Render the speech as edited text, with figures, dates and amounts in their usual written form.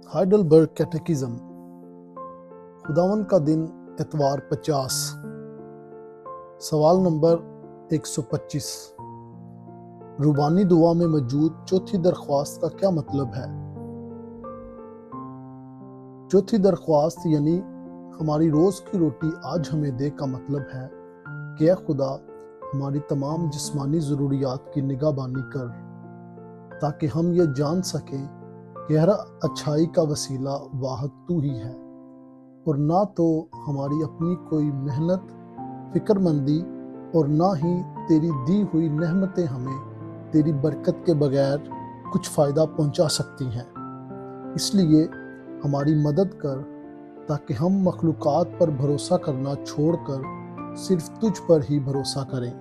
Heidelberg कैटेकिज्म, खुदावन का दिन, एतवार 50। सवाल नंबर 125। रूबानी दुआ में मौजूद चौथी दरख्वास्त का क्या मतलब है? चौथी दरख्वास्त यानी हमारी रोज़ की रोटी आज हमें दे का मतलब है कि ऐ खुदा, हमारी तमाम जिस्मानी ज़रूरियात की निगाहबानी कर, ताकि हम ये जान सकें कि हर अच्छाई का वसीला वाहद तू ही है, और ना तो हमारी अपनी कोई मेहनत, फिक्रमंदी और ना ही तेरी दी हुई नेमतें हमें तेरी बरकत के बगैर कुछ फ़ायदा पहुंचा सकती हैं। इसलिए हमारी मदद कर, ताकि हम मखलूक़ात पर भरोसा करना छोड़कर सिर्फ तुझ पर ही भरोसा करें।